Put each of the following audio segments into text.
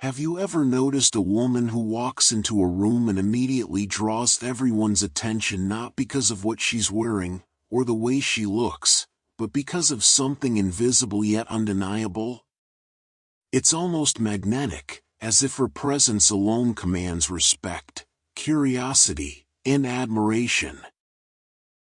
Have you ever noticed a woman who walks into a room and immediately draws everyone's attention not because of what she's wearing, or the way she looks, but because of something invisible yet undeniable? It's almost magnetic, as if her presence alone commands respect, curiosity, and admiration.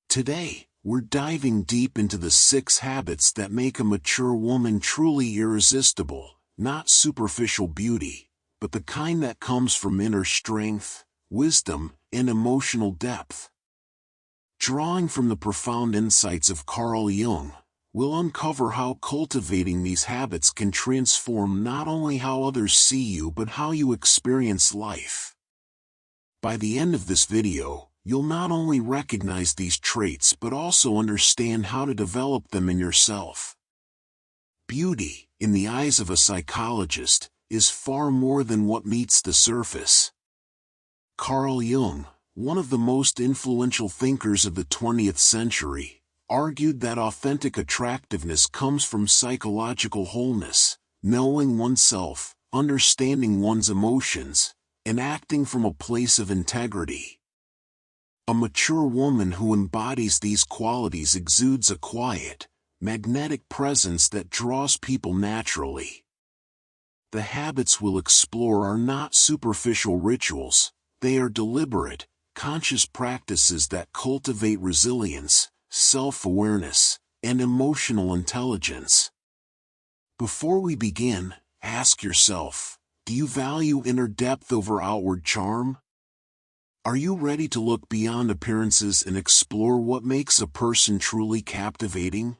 Today, we're diving deep into the 6 habits that make a mature woman truly irresistible. Not superficial beauty, but the kind that comes from inner strength, wisdom, and emotional depth. Drawing from the profound insights of Carl Jung, we'll uncover how cultivating these habits can transform not only how others see you but how you experience life. By the end of this video, you'll not only recognize these traits but also understand how to develop them in yourself. Beauty, in the eyes of a psychologist, is far more than what meets the surface. Carl Jung, one of the most influential thinkers of the 20th century, argued that authentic attractiveness comes from psychological wholeness, knowing oneself, understanding one's emotions, and acting from a place of integrity. A mature woman who embodies these qualities exudes a quiet, magnetic presence that draws people naturally. The habits we'll explore are not superficial rituals, they are deliberate, conscious practices that cultivate resilience, self-awareness, and emotional intelligence. Before we begin, ask yourself, do you value inner depth over outward charm? Are you ready to look beyond appearances and explore what makes a person truly captivating?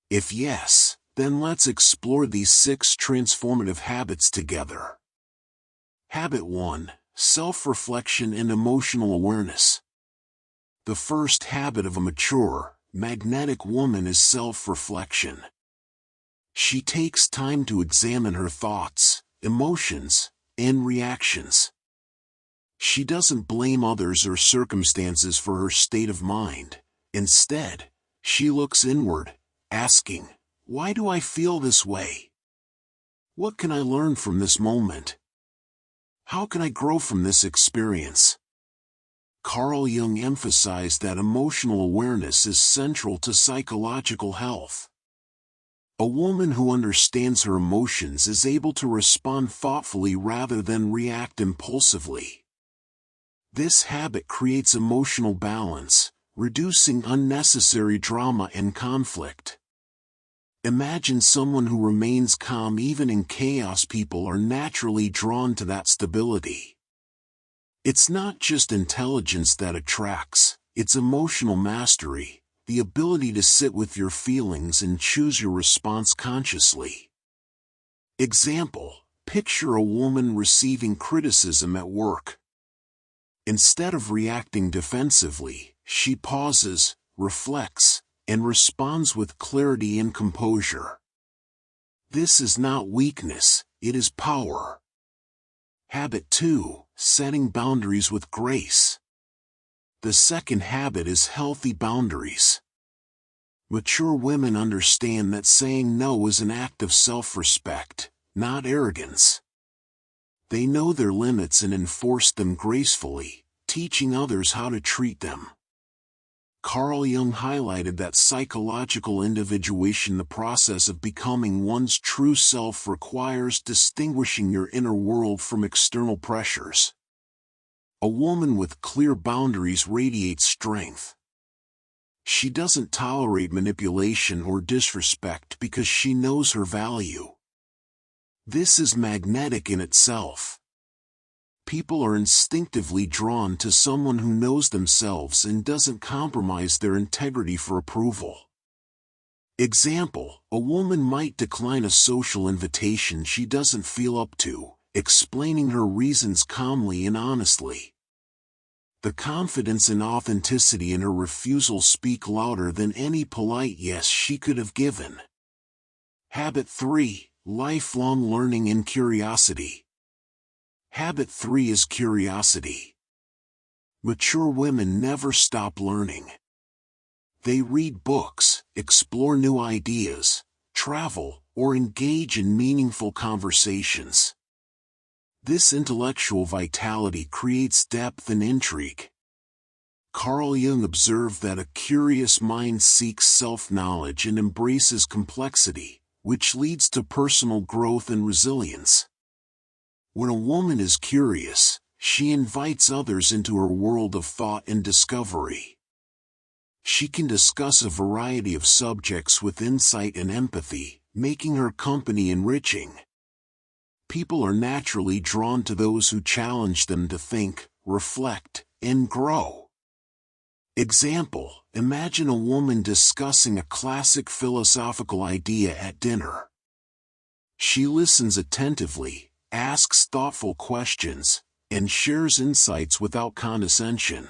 If yes, then let's explore these 6 transformative habits together. Habit 1: Self-reflection and emotional awareness. The first habit of a mature, magnetic woman is self-reflection. She takes time to examine her thoughts, emotions, and reactions. She doesn't blame others or circumstances for her state of mind. Instead, she looks inward, asking, "Why do I feel this way? What can I learn from this moment? How can I grow from this experience?" Carl Jung emphasized that emotional awareness is central to psychological health. A woman who understands her emotions is able to respond thoughtfully rather than react impulsively. This habit creates emotional balance, reducing unnecessary drama and conflict. Imagine someone who remains calm even in chaos. People are naturally drawn to that stability. It's not just intelligence that attracts, it's emotional mastery, the ability to sit with your feelings and choose your response consciously. Example: picture a woman receiving criticism at work. Instead of reacting defensively, she pauses, reflects, and responds with clarity and composure. This is not weakness, it is power. Habit 2: Setting boundaries with grace. The second habit is healthy boundaries. Mature women understand that saying no is an act of self-respect, not arrogance. They know their limits and enforce them gracefully, teaching others how to treat them. Carl Jung highlighted that psychological individuation, the process of becoming one's true self, requires distinguishing your inner world from external pressures. A woman with clear boundaries radiates strength. She doesn't tolerate manipulation or disrespect because she knows her value. This is magnetic in itself. People are instinctively drawn to someone who knows themselves and doesn't compromise their integrity for approval. Example: a woman might decline a social invitation she doesn't feel up to, explaining her reasons calmly and honestly. The confidence and authenticity in her refusal speak louder than any polite yes she could have given. Habit 3: Lifelong learning and curiosity. Habit 3 is curiosity. Mature women never stop learning. They read books, explore new ideas, travel, or engage in meaningful conversations. This intellectual vitality creates depth and intrigue. Carl Jung observed that a curious mind seeks self-knowledge and embraces complexity, which leads to personal growth and resilience. When a woman is curious, she invites others into her world of thought and discovery. She can discuss a variety of subjects with insight and empathy, making her company enriching. People are naturally drawn to those who challenge them to think, reflect, and grow. Example: imagine a woman discussing a classic philosophical idea at dinner. She listens attentively, asks thoughtful questions, and shares insights without condescension.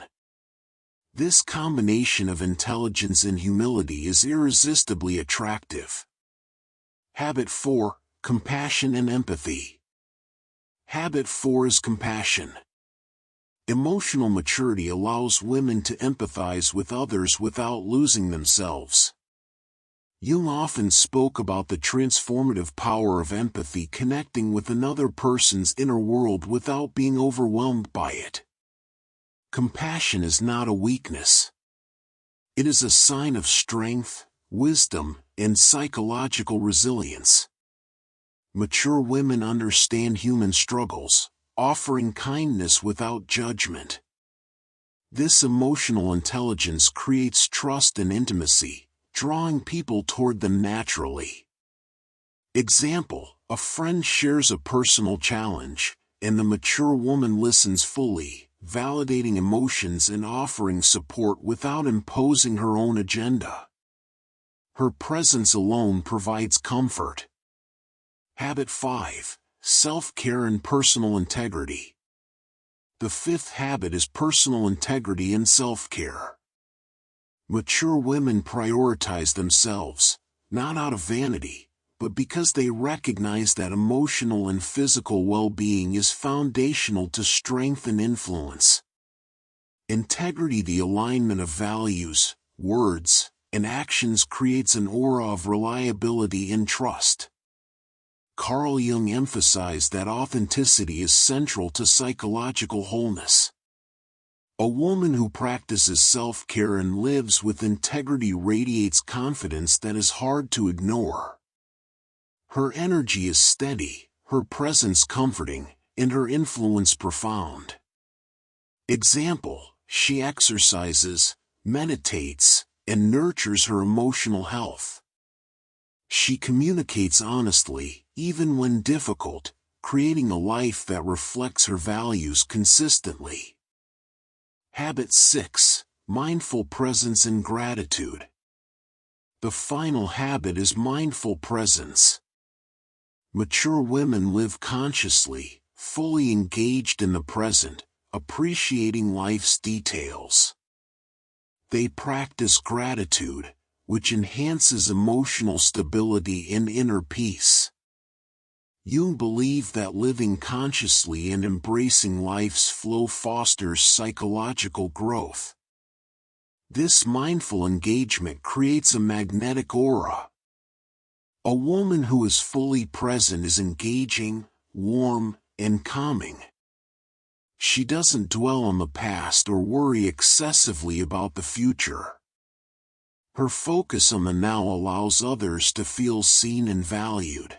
This combination of intelligence and humility is irresistibly attractive. Habit 4: Compassion and empathy. Habit 4 is compassion. Emotional maturity allows women to empathize with others without losing themselves. Jung often spoke about the transformative power of empathy, connecting with another person's inner world without being overwhelmed by it. Compassion is not a weakness. It is a sign of strength, wisdom, and psychological resilience. Mature women understand human struggles, offering kindness without judgment. This emotional intelligence creates trust and intimacy, drawing people toward them naturally. Example: a friend shares a personal challenge, and the mature woman listens fully, validating emotions and offering support without imposing her own agenda. Her presence alone provides comfort. Habit 5: Self-care and personal integrity. The fifth habit is personal integrity and self-care. Mature women prioritize themselves, not out of vanity, but because they recognize that emotional and physical well-being is foundational to strength and influence. Integrity, the alignment of values, words, and actions, creates an aura of reliability and trust. Carl Jung emphasized that authenticity is central to psychological wholeness. A woman who practices self-care and lives with integrity radiates confidence that is hard to ignore. Her energy is steady, her presence comforting, and her influence profound. Example: she exercises, meditates, and nurtures her emotional health. She communicates honestly, even when difficult, creating a life that reflects her values consistently. Habit 6: Mindful presence and gratitude. The final habit is mindful presence. Mature women live consciously, fully engaged in the present, appreciating life's details. They practice gratitude, which enhances emotional stability and inner peace. Jung believed that living consciously and embracing life's flow fosters psychological growth. This mindful engagement creates a magnetic aura. A woman who is fully present is engaging, warm, and calming. She doesn't dwell on the past or worry excessively about the future. Her focus on the now allows others to feel seen and valued.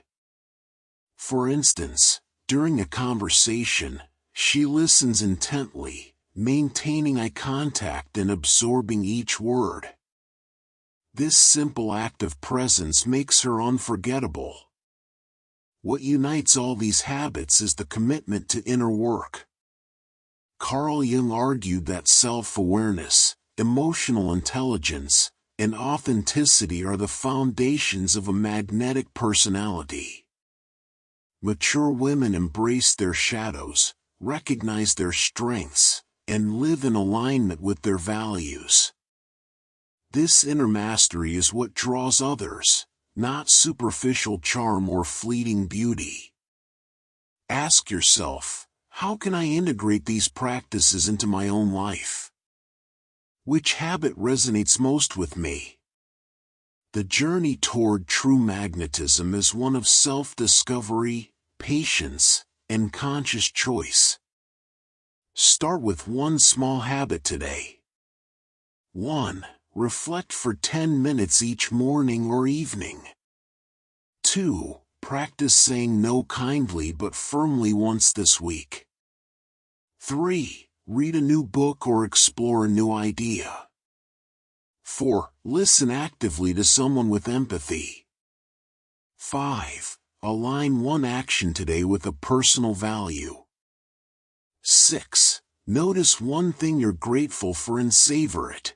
For instance, during a conversation, she listens intently, maintaining eye contact and absorbing each word. This simple act of presence makes her unforgettable. What unites all these habits is the commitment to inner work. Carl Jung argued that self-awareness, emotional intelligence, and authenticity are the foundations of a magnetic personality. Mature women embrace their shadows, recognize their strengths, and live in alignment with their values. This inner mastery is what draws others, not superficial charm or fleeting beauty. Ask yourself, how can I integrate these practices into my own life? Which habit resonates most with me? The journey toward true magnetism is one of self-discovery, patience, and conscious choice. Start with one small habit today. 1. Reflect for 10 minutes each morning or evening. 2. Practice saying no kindly but firmly once this week. 3. Read a new book or explore a new idea. 4. Listen actively to someone with empathy. 5. Align one action today with a personal value. 6. Notice one thing you're grateful for and savor it.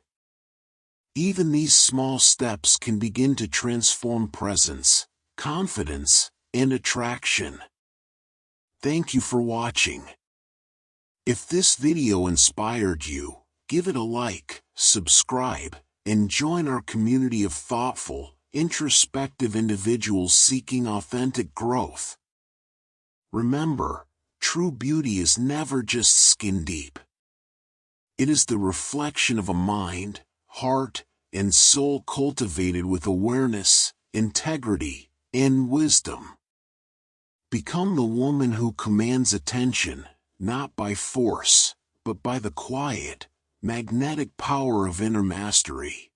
Even these small steps can begin to transform presence, confidence, and attraction. Thank you for watching. If this video inspired you, give it a like, subscribe, and join our community of thoughtful, introspective individuals seeking authentic growth. Remember, true beauty is never just skin deep. It is the reflection of a mind, heart, and soul cultivated with awareness, integrity, and wisdom. Become the woman who commands attention, not by force, but by the quiet, magnetic power of inner mastery.